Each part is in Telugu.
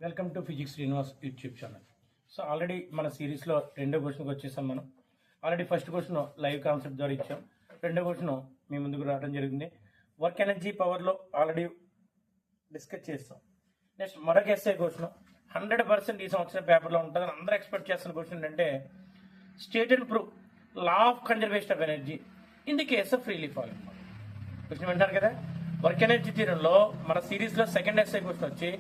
Welcome to physics Srinivas YouTube channel. So already మన సిరీస్లో రెండో క్వశ్చన్కి వచ్చేసాం. మనం already first question live concept ద్వారా ఇచ్చాం. రెండో క్వశ్చన్ మీ ముందుకు రావడం జరిగింది. వర్క్ ఎనర్జీ పవర్లో ఆల్రెడీ డిస్కస్ చేస్తాం. నెక్స్ట్ మరొక ఎస్ఐ క్వశ్చన్ 100% ఈ సంవత్సరం పేపర్లో ఉంటుందని అందరూ ఎక్స్పెక్ట్ చేస్తున్న క్వశ్చన్ ఏంటంటే state and prove law of conservation of energy in the case of freely falling. Question వింటారు కదా. వర్క్ ఎనర్జీ థియరీలో మన సిరీస్లో సెకండ్ ఎస్ఐ క్వశ్చన్ వచ్చి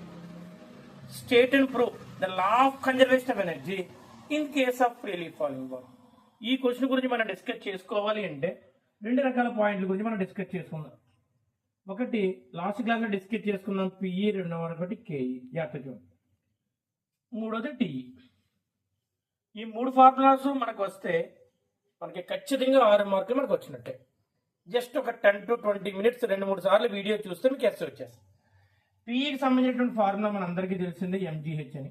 state and prove the law of conservation of energy in case of freely falling ball. ఈ క్వశ్చన్ గురించి మనం డిస్కస్ చేసుకోవాలి అంటే రెండు రకాల పాయింట్ల గురించి మనం డిస్కస్ చేసుకుందాం. ఒకటి లాస్ట్ క్లాస్లో డిస్కస్ చేసుకున్నాం పిఈ, రెండవది కేఈ జాగ్రత్త. మూడోది టిఈ. ఈ మూడు ఫార్ములాస్ మనకు వస్తే మనకి ఖచ్చితంగా 6 మార్కులు మనకు వచ్చినట్టే. జస్ట్ ఒక 10 to 20 minutes 2-3 సార్లు వీడియో చూస్తే మీకు ఎస్ వచ్చేస్తుంది. పిఈకి సంబంధించినటువంటి ఫార్ములా మన అందరికీ తెలిసిందే ఎంజీహెచ్ అని.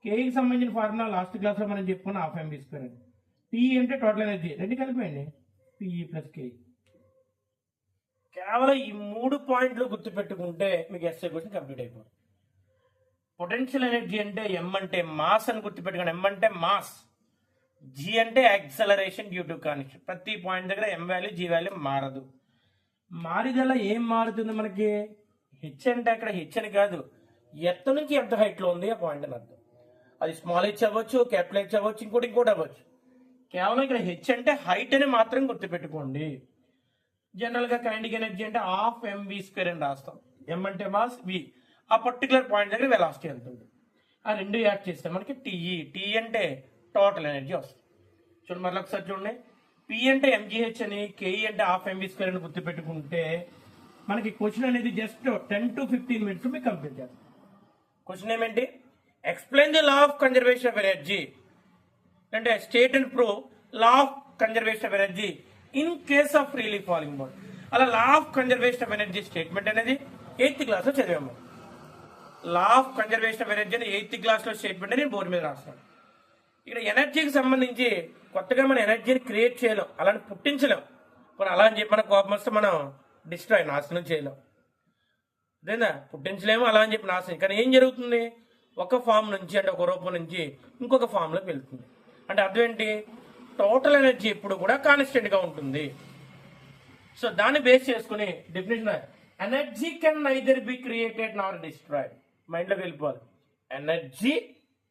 కేఈకి సంబంధించిన ఫార్ములా లాస్ట్ క్లాస్లో మనం చెప్పుకున్న ½ MV² అని. టీఈ అంటే టోటల్ ఎనర్జీ, రెండు కలిపేయండి పిఈ ప్లస్ కేఈ. కేవలం ఈ 3 పాయింట్లు గుర్తుపెట్టుకుంటే మీకు ఎస్ఐ క్వశ్చన్ కంప్లీట్ అయిపోతుంది. పొటెన్షియల్ ఎనర్జీ అంటే ఎం అంటే మాస్ అని గుర్తుపెట్టుకోండి. ఎం అంటే మాస్, జీ అంటే యాక్సలరేషన్ డ్యూ టు కాన్స్టెంట్. ప్రతి పాయింట్ దగ్గర ఎం వాల్యూ జీ వాల్యూ మారదు. మారిదలా ఏం మారుతుంది మనకి? హెచ్ అంటే అక్కడ హెచ్ అని కాదు, ఎత్తు నుంచి ఎంత హైట్లో ఉంది ఆ పాయింట్ అని అర్థం. అది స్మాల్ హెచ్ అవ్వచ్చు, క్యాపిటల్ హెచ్ అవ్వచ్చు, ఇంకోటి అవ్వచ్చు. కేవలం ఇక్కడ హెచ్ అంటే హైట్ అని మాత్రం గుర్తుపెట్టుకోండి. జనరల్గా కైనెటిక్ ఎనర్జీ అంటే ½ MV² అని రాస్తాం. ఎం అంటే మాస్, వి ఆ పర్టికులర్ పాయింట్ దగ్గర వెలాసిటీ ఎంత ఉంది. ఆ రెండు యాడ్ చేస్తే మనకి టీఈ. టీఈ అంటే టోటల్ ఎనర్జీ వస్తుంది. చూడండి మరొక ఒకసారి చూడండి. పి అంటే ఎంజీహెచ్ అని, కేఈ అంటే ½ MV² అని గుర్తుపెట్టుకుంటే మనకి క్వశ్చన్ అనేది జస్ట్ 10 to 15 minutes మీకు కంప్లీట్ చేస్తాం. క్వశ్చన్ ఏమేంటి? Explain the law of conservation of energy అంటే state and prove law of conservation of energy in case of freely falling ball. అలా law of conservation of energy statement అనేది 8th క్లాస్లో చదివాము. Law of conservation of energy అని 8th క్లాస్లో స్టేట్మెంట్ అని నేను బోర్డు మీద రాస్తాను. ఇక్కడ ఎనర్జీకి సంబంధించి కొత్తగా మనం ఎనర్జీని క్రియేట్ చేయలేం, అలాని పుట్టించలేం. మరి అలా అని చెప్పి మన కోపం వస్తే మనం డిస్ట్రాయ్ నాశనం చేయలేం. అదేనా, పుట్టించలేము, అలా అని చెప్పి నాశనం. కానీ ఏం జరుగుతుంది? ఒక ఫామ్ నుంచి అంటే ఒక రూపం నుంచి ఇంకొక ఫామ్లోకి వెళ్తుంది. అంటే అర్థం ఏంటి? టోటల్ ఎనర్జీ ఎప్పుడు కూడా కాన్స్టెంట్గా ఉంటుంది. సో దాన్ని బేస్ చేసుకుని definition energy can neither be created nor destroyed. మైండ్లోకి వెళ్ళిపోవాలి. Energy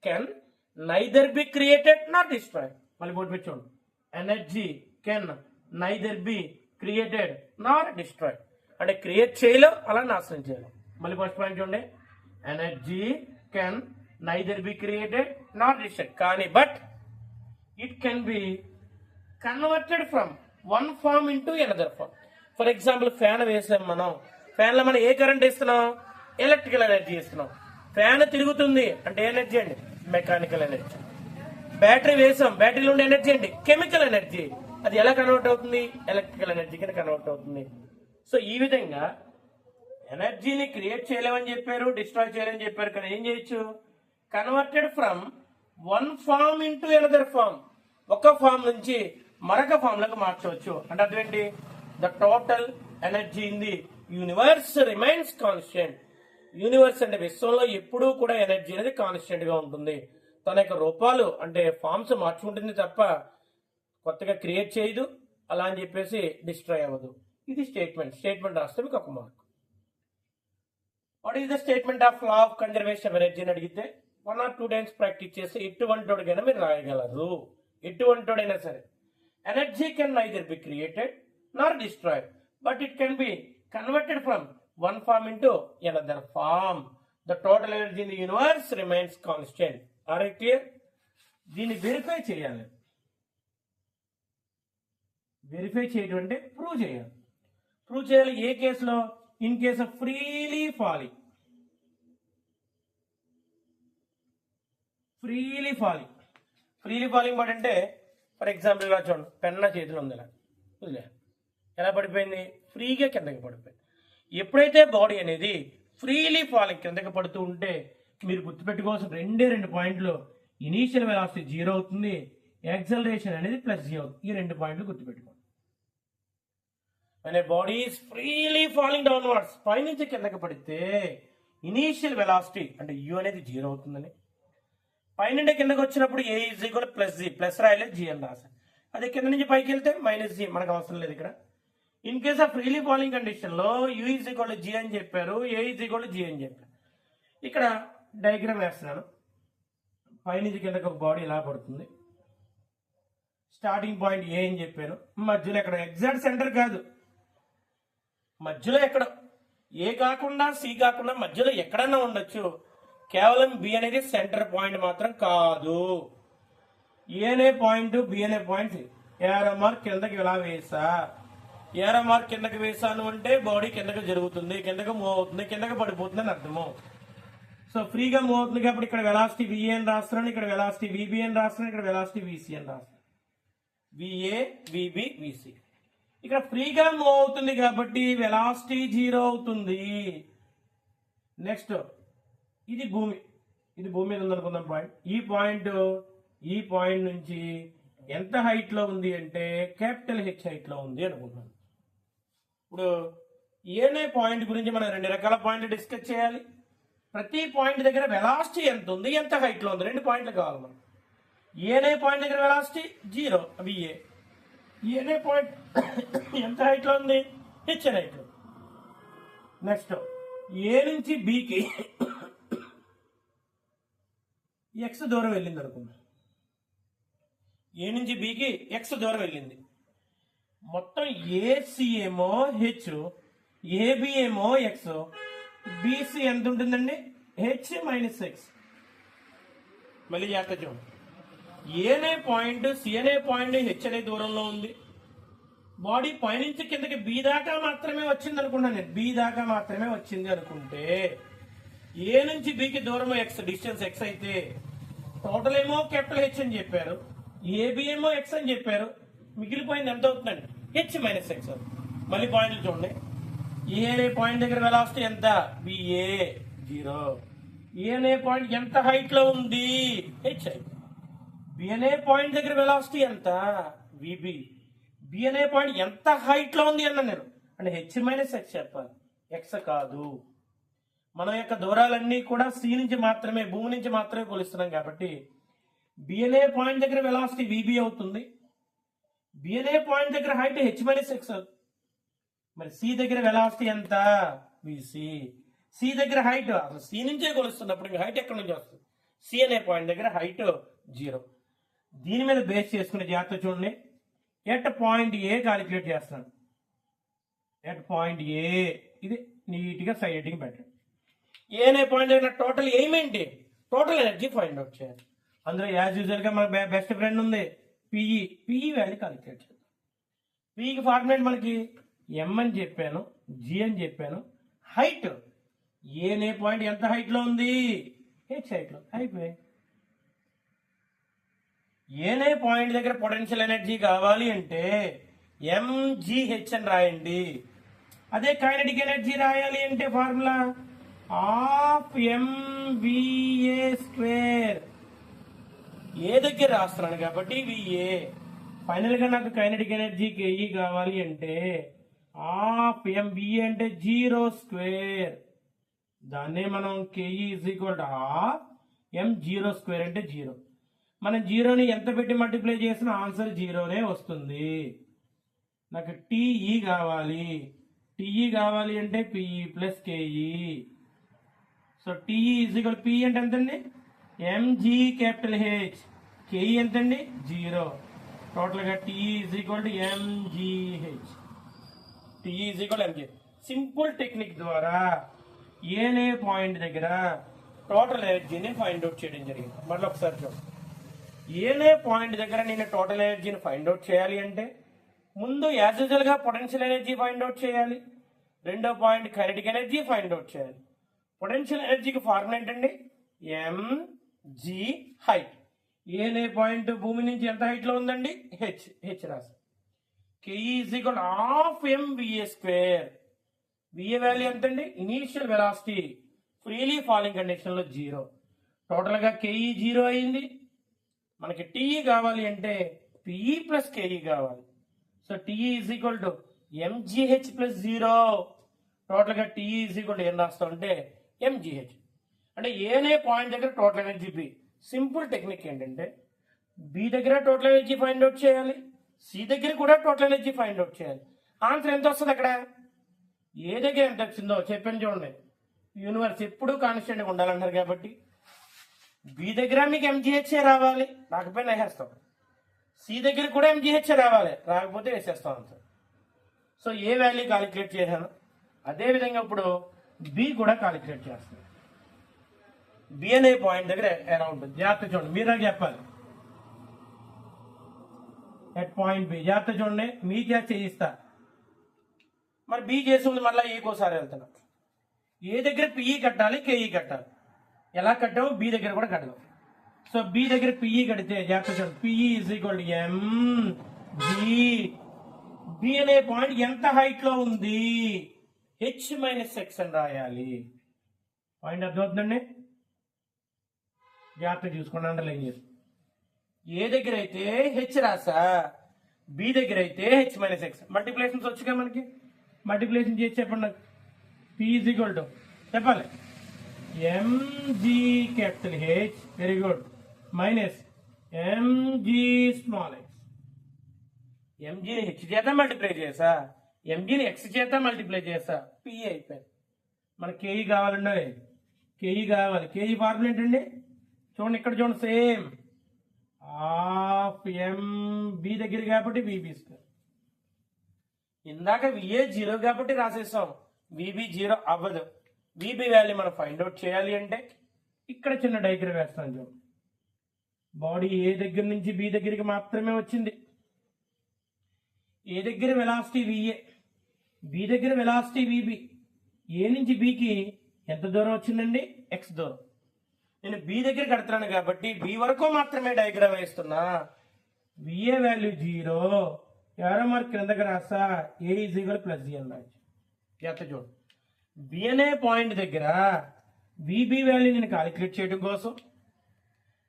can neither be created nor destroyed. మళ్ళీ బోర్డు పెట్టి చూడండి. Energy can neither be created nor destroyed. అంటే క్రియేట్ చేయలేం, అలా నాశనం చేయలేం. మళ్ళీ ఫస్ట్ పాయింట్ చూడండి. Energy can neither be created nor destroyed, కానీ but it can be converted from one form into another form. For example fan వేసాం మనం. ఫ్యాన్లో మనం ఏ కరెంట్ ఇస్తున్నాం? ఎలక్ట్రికల్ ఎనర్జీ ఇస్తున్నాం. ఫ్యాన్ తిరుగుతుంది అంటే ఎనర్జీ అండి, మెకానికల్ ఎనర్జీ. బ్యాటరీ వేసాం, బ్యాటరీలో ఉండే ఎనర్జీ అండి, కెమికల్ ఎనర్జీ. అది ఎలా కన్వర్ట్ అవుతుంది? ఎలక్ట్రికల్ ఎనర్జీ కింద కన్వర్ట్ అవుతుంది. సో ఈ విధంగా ఎనర్జీని క్రియేట్ చేయలేమని చెప్పారు, డిస్ట్రాయ్ చేయలేమని చెప్పారు. కానీ ఏం చేయొచ్చు? Converted from one form into another form. ఒక ఫామ్ నుంచి మరొక ఫామ్ లకు మార్చవచ్చు. అంటే అదేంటి? The total energy in the universe remains constant. Universe అంటే విశ్వంలో ఎప్పుడూ కూడా ఎనర్జీ అనేది కాన్స్టెంట్ గా ఉంటుంది. తన యొక్క రూపాలు అంటే ఫామ్స్ మార్చుకుంటుంది తప్ప కొత్తగా క్రియేట్ చేయదు, అలా అని చెప్పేసి డిస్ట్రాయ్ అవ్వదు. ఇది స్టేట్మెంట్ రాస్తే మీకు 1 mark. What is the statement of law of conservation of energy అని అడిగితే 1 or 2 times ప్రాక్టీస్ చేస్తే ఎటువంటికైనా మీరు రాయగలరు. ఎటువంటిడైనా సరే. Energy can neither be created nor destroyed, but it can be converted from one form into another form. The total energy in the universe remains constant. Are it clear? దీన్ని వెరిఫై చేయాలి. వెరిఫై చేయడం అంటే ప్రూవ్ చేయాలి. ప్రూవ్ చేయాలి ఏ కేసులో? In case of freely falling. Freely falling but అంటే ఫర్ ఎగ్జాంపుల్ ఇలా చూడండి. పెన్న చేతిలో ఉంది, ఇలా ఎలా పడిపోయింది? ఫ్రీగా కిందకి పడిపోయింది. ఎప్పుడైతే బాడీ అనేది ఫ్రీలీ ఫాలింగ్ కిందకి పడుతూ ఉంటే మీరు గుర్తుపెట్టుకోవాల్సిన 2 పాయింట్లు. ఇనీషియల్ వెలాసిటీ 0 అవుతుంది, యాక్సలరేషన్ అనేది +0 అవుతుంది. ఈ 2 పాయింట్లు గుర్తుపెట్టుకోండి. When a body is freely falling downwards, పైనుంచి కిందకి పడితే ఇనీషియల్ వెలాసిటీ అంటే యూ అనేది 0 అవుతుందని, పైనుండి కిందకి వచ్చినప్పుడు A is equal plus G, plus రాయలేదు జీ అని రాశాను. అదే కింద నుంచి పైకి వెళ్తే మైనస్ జీ, మనకు అవసరం లేదు ఇక్కడ. In case of freely falling condition లో యూ ఈజ్ ఈక్వల్ జీ అని చెప్పారు, ఏ ఈజ్ ఈక్వల్ జీ అని చెప్పారు. ఇక్కడ డయాగ్రామ్ వేస్తున్నాను. పైనుంచి కిందకి ఒక బాడీ ఇలా పడుతుంది. స్టార్టింగ్ పాయింట్ ఏ అని చెప్పాను, మధ్యలో ఎక్కడ ఎగ్జాక్ట్ సెంటర్ కాదు, మధ్యలో ఎక్కడ ఏ కాకుండా సి కాకుండా మధ్యలో ఎక్కడన్నా ఉండొచ్చు. కేవలం బి అనేది సెంటర్ పాయింట్ మాత్రం కాదు. ఏ అనే పాయింట్, బి అనే పాయింట్, ఏరో మార్క్ కిందకి ఇలా వేసా. ఏరో మార్క్ కిందకి వేసాను అంటే బాడీ కిందకి జరుగుతుంది, కిందకి మూవ్ అవుతుంది, కిందకి పడిపోతుంది అని అర్థము. సో ఫ్రీగా మూవ్ అవుతుంది కాబట్టి ఇక్కడ వెలాసిటీ విఏ అని రాస్తున్నాను, ఇక్కడ వెలాసిటీ విబి అని రాస్తున్నాను, ఇక్కడ వెలాసిటీ విసి అని రాస్తున్నాను. VA VB VC. ఇక్కడ ఫ్రీగా మూవ్ అవుతుంది కాబట్టి వెలాసిటీ 0 అవుతుంది. నెక్స్ట్ ఇది భూమి, ఇది భూమి మీద ఉందనుకుందాం పాయింట్. ఈ పాయింట్ నుంచి ఎంత హైట్ లో ఉంది అంటే క్యాపిటల్ హెచ్ హైట్ లో ఉంది అనుకుంటున్నాను. ఇప్పుడు ఏనే పాయింట్ గురించి మనం 2 రకాల పాయింట్లు డిస్కస్ చేయాలి. ప్రతి పాయింట్ దగ్గర వెలాసిటీ ఎంత ఉంది, ఎంత హైట్ లో ఉంది, 2 పాయింట్లు కావాలి మనం. ఏనే పాయింట్ దగ్గర వెలాసిటీ 0 విఏ, ఏనే పాయింట్ ఎంత హైట్ లో ఉంది, హెచ్ హైట్ లో. నెక్స్ట్ ఏ నుంచి బికి ఎక్స్ దూరం వెళ్ళింది అనుకుందాం. ఏ నుంచి బికి ఎక్స్ దూరం వెళ్ళింది. మొత్తం ఏసీ ఏమో హెచ్, ఏబి ఏమో ఎక్స్, బీసీ ఎంత ఉంటుందండి, హెచ్ మైనస్ ఎక్స్. మళ్ళీ జాగ్రత్త చూడండి. ఏనే పాయింట్, సి అనే పాయింట్ హెచ్ అనే దూరంలో ఉంది. బాడీ పైనుంచి కిందకి బి దాకా మాత్రమే వచ్చింది అనుకున్నాను నేను. బి దాకా మాత్రమే వచ్చింది అనుకుంటే ఏ నుంచి బికి దూరం ఎక్స్, డిస్టెన్స్ ఎక్స్ అయితే టోటల్ ఏమో క్యాపిటల్ హెచ్ అని చెప్పారు, ఏబి ఏమో ఎక్స్ అని చెప్పారు. మిగిలిపోయింది ఎంత అవుతుందండి, హెచ్ మైనస్ ఎక్స్. మళ్ళీ పాయింట్లు చూడండి. ఏ అనే పాయింట్ దగ్గర వెలాసిటీ ఎంత, బిఏ 0. ఏ అనే పాయింట్ ఎంత హైట్ లో ఉంది, హెచ్ హైట్. బి అనే పాయింట్ దగ్గర వెలాసిటీ ఎంత, విబి. బి అనే పాయింట్ ఎంత హైట్ లో ఉంది అన్న నేను అంటే హెచ్ మైనస్ ఎక్స్ చెప్పాలి, ఎక్స్ కాదు. మన యొక్క దూరాలన్నీ కూడా సి నుంచి మాత్రమే, భూమి నుంచి మాత్రమే కొలుస్తున్నాం కాబట్టి బి అనే పాయింట్ దగ్గర వెలాసిటీ విబి అవుతుంది. బి అనే పాయింట్ దగ్గర హైట్ హెచ్ మైనస్ ఎక్స్. మరి సి దగ్గర వెలాసిటీ ఎంత, విసి. సి దగ్గర హైట్ అసలు సి నుంచే కొలుస్తున్నప్పుడు ఇంకా హైట్ ఎక్కడి నుంచి వస్తుంది. సి అనే పాయింట్ దగ్గర హైట్ 0. దీని మీద బేస్ చేసుకునే జాగ్రత్త చూడండి. ఎట్ పాయింట్ ఏ క్యాలిక్యులేట్ చేస్తున్నాను. ఎట్ పాయింట్ ఏ, ఇది నీట్గా సైడ్కి పెట్టండి. ఏ అనే పాయింట్ దగ్గర టోటల్ ఎయిమ్ ఏంటి, టోటల్ ఎనర్జీ ఫైండ్ అవుట్ చేయాలి. అందులో యాజ్ యూజువల్ గా మన బెస్ట్ ఫ్రెండ్ ఉంది పిఈ వాల్యూ క్యాలిక్యులేట్ చేద్దాం. పిఈకి ఫార్ములేట్ మనకి ఎం అని చెప్పాను, జి అని చెప్పాను. హైట్ ఏ అనే పాయింట్ ఎంత హైట్ లో ఉంది, హెచ్ హైట్ లో. అయిపోయి ఏనే పాయింట్ దగ్గర పొటెన్షియల్ ఎనర్జీ కావాలి అంటే ఎంజిహెచ్ అని రాయండి. అదే కైనెటిక్ ఎనర్జీ రాయాలి అంటే ఫార్ములా హాఫ్ ఎంవిఏ స్క్వేర్. ఏ దగ్గర రాస్తున్నాను కాబట్టి విఏ. ఫైనల్ గా నాకు కైనెటిక్ ఎనర్జీ కేఈ కావాలి అంటే హాఫ్ ఎంవిఏ అంటే 0 స్క్వేర్. దాన్నే మనం KE is equal to half M 0 square అంటే 0. మనం 0ని ఎంత పెట్టి మల్టిప్లై చేసినా ఆన్సర్ 0నే వస్తుంది. నాకు టీఈ కావాలి. టీఈ కావాలి అంటే PE plus KE. So TE is equal P అంటే ఎంతండి, ఎంజీ క్యాపిటల్ హెచ్. కేఈ ఎంతండి, 0. టోటల్ గా TE is equal to MGH. TE is equal MG. Simple technique ద్వారా ఏనే పాయింట్ దగ్గర టోటల్ ఎనర్జీని ఫైండ్ అవుట్ చేయడం జరిగింది. మళ్ళీ ఒకసారి చూడండి. ఏనే పాయింట్ దగ్గర నేను టోటల్ ఎనర్జీని ఫైండ్ అవుట్ చేయాలి అంటే ముందు యాజ్ యూజువల్ గా పొటెన్షియల్ ఎనర్జీ ఫైండ్ అవుట్ చేయాలి. రెండో point kinetic energy find out చేయాలి. పొటెన్షియల్ ఎనర్జీకి ఫార్ములా ఏంటండి, ఎంజీ హైట్. ఏనే పాయింట్ భూమి నుంచి ఎంత హైట్ లో ఉందండి, హెచ్ రాసి. KE is equal half MVA square. VA value ఎంతండి, initial velocity freely falling condition లో 0. టోటల్ గా కేఈ 0 అయింది. మనకి టీఈ కావాలి అంటే పిఈ ప్లస్ కేఈ కావాలి. So TE is equal to MGH plus 0. Total గా టీఈ ఈజ్ ఈక్వల్ టు ఏం రాస్తాం అంటే ఎంజీహెచ్. అంటే ఏ అనే పాయింట్ దగ్గర total energy B. Simple technique ఏంటంటే బి దగ్గర టోటల్ ఎనర్జీ ఫైండ్ అవుట్ చేయాలి, సి దగ్గర కూడా టోటల్ ఎనర్జీ ఫైండ్ అవుట్ చేయాలి. ఆన్సర్ ఎంత వస్తుంది అక్కడ? ఏ దగ్గర ఎంత వచ్చిందో చెప్పాను చూడండి. యూనివర్స్ ఎప్పుడూ కాన్స్టెంట్గా ఉండాలన్నారు కాబట్టి బి దగ్గర మీకు ఎంజీహెచ్ఏ రావాలి, రాకపోయినా వేసేస్తాం. సి దగ్గర కూడా ఎంజీహెచ్ఏ రావాలి, రాకపోతే వేసేస్తాం ఆన్సర్. సో ఏ వాల్యూ కాలిక్యులేట్ చేశాను అదేవిధంగా ఇప్పుడు బి కూడా కాలిక్యులేట్ చేస్తాను. బి అనే పాయింట్ దగ్గర ఎలా ఉంటుంది జాగ్రత్త చూడండి, మీరు నాకు చెప్పాలి. ఎట్ పాయింట్ బి జాగ్రత్త చూడండి, మీకే చేయిస్తా. మరి బి చేసి ఉంది మళ్ళీ ఏకోసారి వెళ్తున్నా. ఏ దగ్గర పిఈ కట్టాలి, కేఈ కట్టాలి. ఎలా కట్టావు బి దగ్గర కూడా కట్టదాం. సో బి దగ్గర పిఈ కడితే జాగ్రత్త చూడండి, PE is equal to M G. B అనే పాయింట్ ఎంత హైట్ లో ఉంది, హెచ్ మైనస్ ఎక్స్ అని రాయాలి. పాయింట్ అర్థమవుతుందండి, జాగ్రత్త చూసుకోండి, అండర్లైన్ చేసి. ఏ దగ్గర అయితే హెచ్ రాసా, బి దగ్గర అయితే హెచ్ మైనస్ ఎక్స్. మల్టిప్లికేషన్స్ వచ్చుగా మనకి, మల్టిప్లికేషన్ చేసి చెప్పండి నాకు. పి ఈజ్ ఈక్వల్ టు చెప్పాలి MG capital H, very good, minus MG small X. ఎంజీని హెచ్ చేత మల్టిప్లై చేసా, ఎంజీని ఎక్స్ చేత మల్టిప్లై చేసా, పిఈ అయిపోయింది. మనకి కేఈ కావాలండి, కేఈ కావాలి. కేఈ ఫార్ములా ఏంటండి చూడండి, ఇక్కడ చూడండి, సేమ్ హాఫ్ ఎం బి దగ్గర కాబట్టి విబి స్క్వేర్. ఇందాక విఏ 0 కాబట్టి రాసేసాం, విబి 0 అవ్వదు. విబి వాల్యూ మనం ఫైండ్ అవుట్ చేయాలి అంటే ఇక్కడ చిన్న డయాగ్రామ్ వేస్తాను చూడండి. బాడీ ఏ దగ్గర నుంచి బి దగ్గరికి మాత్రమే వచ్చింది. ఏ దగ్గర వెలాసిటీ విఏ, బి దగ్గర వెలాసిటీ విబి. ఏ నుంచి బికి ఎంత దూరం వచ్చిందండి, ఎక్స్ దూరం. నేను బి దగ్గర కడుతున్నాను కాబట్టి బి వరకు మాత్రమే డయాగ్రామ్ వేస్తున్నా. విఏ వాల్యూ 0, ఎవరో మార్క్ క్రిందకి రాస్తా, ఏ ఈజ్ ఈక్వల్ ప్లస్ జి అని రాయచ్చు. ఎంత చూడు, బి అనే పాయింట్ దగ్గర విబి వాల్యూ నేను కాలిక్యులేట్ చేయడం కోసం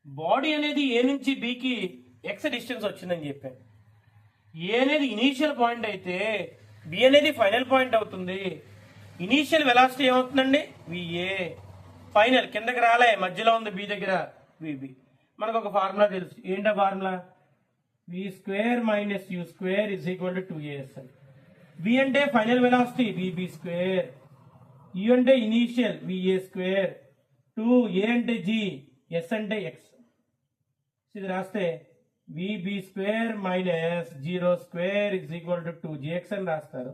బాడీ అనేది ఏ నుంచి బికి ఎక్స్ డిస్టెన్స్ వచ్చిందని చెప్పాను. ఏ అనేది ఇనీషియల్ పాయింట్ అయితే బి అనేది ఫైనల్ పాయింట్ అవుతుంది. ఇనీషియల్ వెలాసిటీ ఏమవుతుందండి, విఏ. ఫైనల్ కిందకి రాలే, మధ్యలో ఉంది బి దగ్గర విబి. మనకు ఒక ఫార్ములా తెలుసు, ఏంటా formula? V square minus U square is equal to 2as. V అంటే final velocity VB square, U అంటే ఇనీషియల్ విఏ స్క్వేర్, 2 ఏ అంటే జి, ఎస్ అంటే ఎక్స్. ఇది రాస్తే VB square minus 0 square is equal to 2gx అని రాస్తారు.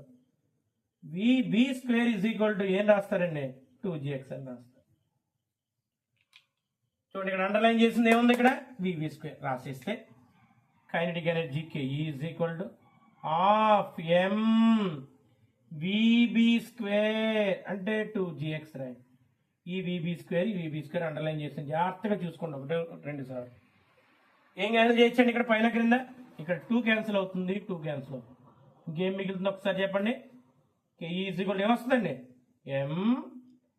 VB square is equal to ఏం రాస్తారండి, 2gx అని రాస్తారు. చూడండి, ఇక్కడ అండర్లైన్ చేసింది ఏముంది, ఇక్కడ విబి స్క్వేర్ రాసేస్తే kinetic energy KE is equal to half M VB square అంటే 2gx రాయండి. ఈ విబి స్క్వేర్ అండర్లైన్ చేసింది, జాగ్రత్తగా చూసుకోండి, 1 2 సార్లు. ఏం క్యాన్సిల్ చేయొచ్చండి, ఇక్కడ పైన క్రింద, ఇక్కడ 2 క్యాన్సిల్ అవుతుంది, 2 క్యాన్సిల్ అవుతుంది. ఇంకేం మిగులుతుంది ఒకసారి చెప్పండి. కేఈ ఈజ్ ఈక్వల్ ఏమొస్తుందండి,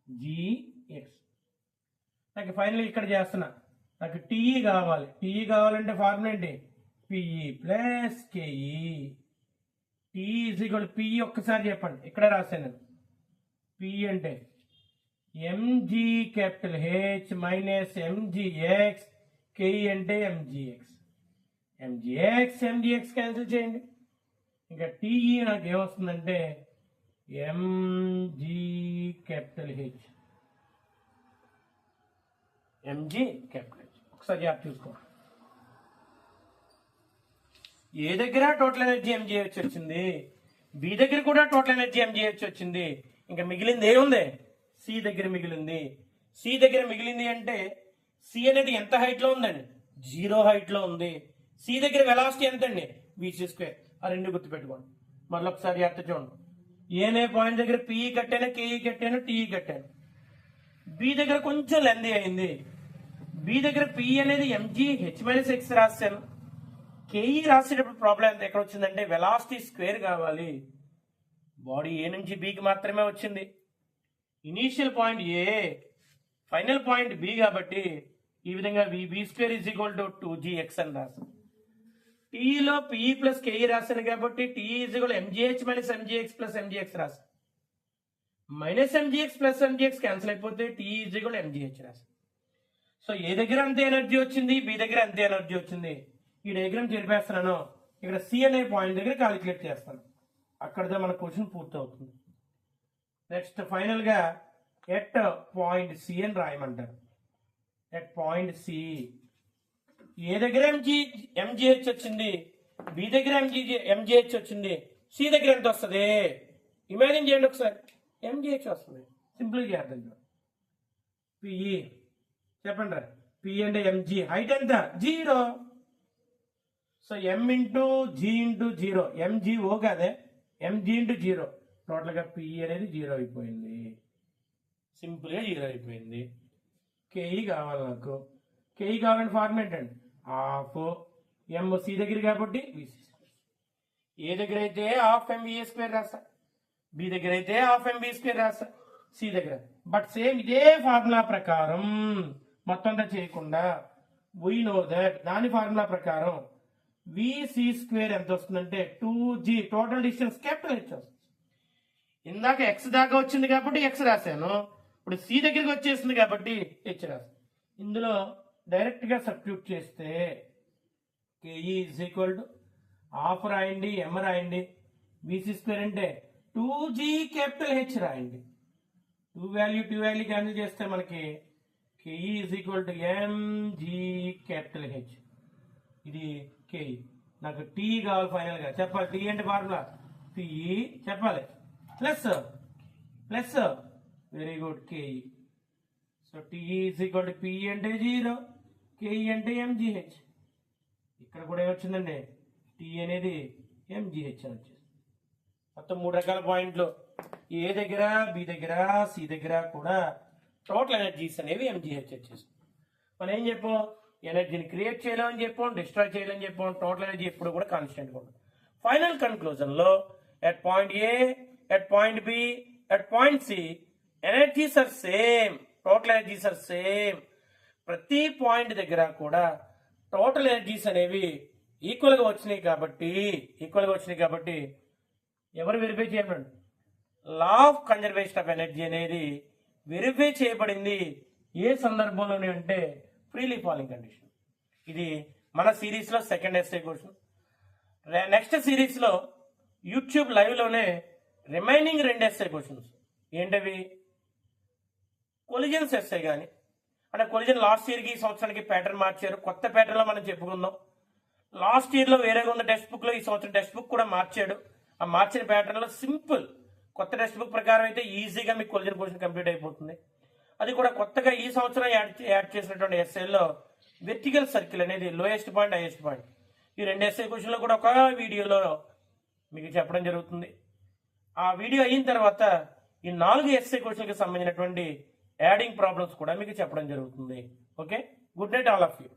ఎంజిఎక్స్. నాకు ఫైనల్ ఇక్కడ చేస్తున్నా, నాకు టీఈ కావాలి. టీఈ కావాలంటే ఫార్ములా ఏంటి, PE plus KE. TE is equal PE ఒక్కసారి చెప్పండి, ఇక్కడే రాశాను. పిఈ అంటే MG capital H minus MGX, KE అంటే ఎంజిఎక్స్. ఎంజిఎక్స్ క్యాన్సిల్ చేయండి. ఇంకా టీఈ నాకు ఏమొస్తుందంటే MG capital H, MG capital H. ఒకసారి యాప్ చూసుకో, ఏ దగ్గర టోటల్ ఎనర్జీ ఎంజీహెచ్ వచ్చింది, బి దగ్గర కూడా టోటల్ ఎనర్జీ ఎంజీహెచ్ వచ్చింది. ఇంకా మిగిలింది ఏముంది, సి దగ్గర మిగిలింది. సి దగ్గర మిగిలింది అంటే సి అనేది ఎంత హైట్ లో ఉందండి, 0 హైట్ లో ఉంది. సి దగ్గర వెలాసిటీ ఎంత అండి, విసి స్క్వేర్. ఆ రెండు గుర్తుపెట్టుకోండి. మళ్ళీ ఒకసారి అర్థం చూడండి, ఏనే పాయింట్ దగ్గర పిఈ కట్టాను, కేఈ కట్టాను, టీఈ కట్టాను. బి దగ్గర కొంచెం లెందీ అయింది. బి దగ్గర పిఈ అనేది ఎంజీ హెచ్ మైనస్ ఎక్స్ రాశాను. కేఈ రాసేటప్పుడు ప్రాబ్లం ఎంత ఎక్కడ వచ్చిందంటే వెలాసిటీ స్క్వేర్ కావాలి. బాడీ ఏ నుంచి బికి మాత్రమే వచ్చింది. Initial point A, final point B కాబట్టి ఈ విధంగా VB square is equal to 2gx అని రాసాను. టీఈలో పిఈ ప్లస్ కేఈ రాశాను కాబట్టి TE is equal MGH minus MGX plus MGX రాశాను. Minus MGX plus MGX cancel అయిపోతే టీ ఈజ్ ఈక్వల్ ఎంజీహెచ్ రాస్తాం. సో ఏ దగ్గర అంతే ఎనర్జీ వచ్చింది, బి దగ్గర అంతే ఎనర్జీ వచ్చింది. ఈ డయాగ్రామ్ చెరిపేస్తున్నాను, ఇక్కడ సి అనే పాయింట్ దగ్గర క్యాలిక్యులేట్ చేస్తాను. అక్కడితో మన క్వశ్చన్ పూర్తి అవుతుంది. నెక్స్ట్ ఫైనల్ గా ఎట్ పాయింట్ సి అని రాయమంటారు. ఎట్ పాయింట్ సి ఏ దగ్గర ఎంజీహెచ్ వచ్చింది, బి దగ్గర ఎంజీహెచ్ వచ్చింది, సి దగ్గర ఎంత వస్తుంది ఇమాజిన్ చేయండి ఒకసారి. ఎంజీహెచ్ వస్తుంది, సింపుల్గా చేద్దాం. పిఈ చెప్పండి రా, పి అంటే ఎంజీ, హైట్ ఎంత 0. సో ఎం ఇంటూ జీ ఇంటూ 0, ఎంజీఓ కాదే, ఎంజీ ఇంటూ 0. టోటల్గా పిఈ అనేది 0 అయిపోయింది, సింపుల్గా 0 అయిపోయింది. కేఈ కావాలి నాకు. కేఈ కావాలంటే ఫార్మేట్ అండి, హాఫ్ ఎం సి దగ్గర కాబట్టి బీసీ. ఏ దగ్గర అయితే హాఫ్ ఎంబీఏ స్క్వేర్ రాస్తా, బి దగ్గర అయితే హాఫ్ ఎంబీ స్క్వేర్ రాస్తా, సి దగ్గర. బట్ సేమ్ ఇదే ఫార్ములా ప్రకారం మొత్తం అంతా చేయకుండా వీ నో దట్ దాని ఫార్ములా ప్రకారం విసి స్క్వేర్ ఎంత వస్తుందంటే 2g, total distance capital H వస్తుంది. ఇందాక ఎక్స్ దాకా వచ్చింది కాబట్టి ఎక్స్ రాశాను, ఇప్పుడు సి దగ్గరికి వచ్చేసింది కాబట్టి హెచ్ రాశాను. ఇందులో డైరెక్ట్ గా సబ్స్టిట్యూట్ చేస్తే KE is equal to half రాయండి, ఎం రాయండి, బీసీ స్క్వేర్ అంటే 2g క్యాపిటల్ హెచ్ రాయండి. 2 వాల్యూ క్యాన్సిల్ చేస్తే మనకి KE is equal to MG capital H. ఇది కేఈ. నాకు టీ కావాలి ఫైనల్ గా, చెప్పాలి. టీ అంటే ఫార్ములా పిఈ చెప్పాలి, plus plus very good KE. So T is equal to PE అంటే 0, కేఈ అంటే ఎంజీహెచ్. ఇక్కడ కూడా ఏమొచ్చిందండి, టీ అనేది ఎంజీహెచ్ అని వచ్చింది. మొత్తం 3 రకాల పాయింట్లు. ఏ దగ్గర, బి దగ్గర, సి దగ్గర కూడా టోటల్ ఎనర్జీస్ అనేవి ఎంజీహెచ్ వచ్చేసి. మనం ఏం చెప్పాం, ఎనర్జీని క్రియేట్ చేయలేమని చెప్పాం, డిస్ట్రాయ్ చేయలేని చెప్పాం. టోటల్ ఎనర్జీ ఎప్పుడు కూడా కాన్స్టెంట్గా ఉంటుంది. ఫైనల్ కన్క్లూజన్ లో at point A, at point B, at point C energies are same, total energies are same. ప్రతి పాయింట్ దగ్గర కూడా టోటల్ ఎనర్జీస్ అనేవి ఈక్వల్ గా వచ్చినాయి కాబట్టి ఎవరు వెరిఫై చేయబడి, లా ఆఫ్ కన్జర్వేషన్ ఆఫ్ ఎనర్జీ అనేది వెరిఫై చేయబడింది. ఏ సందర్భంలోనే అంటే ఫ్రీలీ ఫాలింగ్ కండిషన్. ఇది మన సిరీస్ లో second SA question. Next series లో యూట్యూబ్ లైవ్ లోనే రిమైనింగ్ 2 ఎస్ఏ క్వశ్చన్స్ ఏంటవి, కొలిజన్స్ ఎస్ఏ కానీ, అంటే కొలిజన్ లాస్ట్ ఇయర్ కి ఈ సంవత్సరానికి ప్యాటర్న్ మార్చారు, కొత్త ప్యాటర్న్ లో మనం చెప్పుకుందాం. లాస్ట్ ఇయర్ లో వేరేగా ఉన్న టెక్స్ట్ బుక్ లో ఈ సంవత్సరం టెక్స్ట్ బుక్ కూడా మార్చాడు. ఆ మార్చిన ప్యాటర్న్ లో సింపుల్ కొత్త టెక్స్ట్ బుక్ ప్రకారం అయితే ఈజీగా మీకు కొలిజన్ క్వశ్చన్ కంప్లీట్ అయిపోతుంది. అది కూడా కొత్తగా ఈ సంవత్సరం యాడ్ చేసినటువంటి ఎస్ఏలో వెర్టికల్ సర్కిల్ అనేది లోయెస్ట్ పాయింట్, హైయెస్ట్ పాయింట్, ఈ 2 ఎస్ఏ క్వశ్చన్లు కూడా ఒక వీడియోలో మీకు చెప్పడం జరుగుతుంది. ఆ వీడియో అయిన తర్వాత ఈ 4 ఎస్ఏ క్వశ్చన్కి సంబంధించినటువంటి యాడింగ్ ప్రాబ్లమ్స్ కూడా మీకు చెప్పడం జరుగుతుంది. Okay, good night all of you.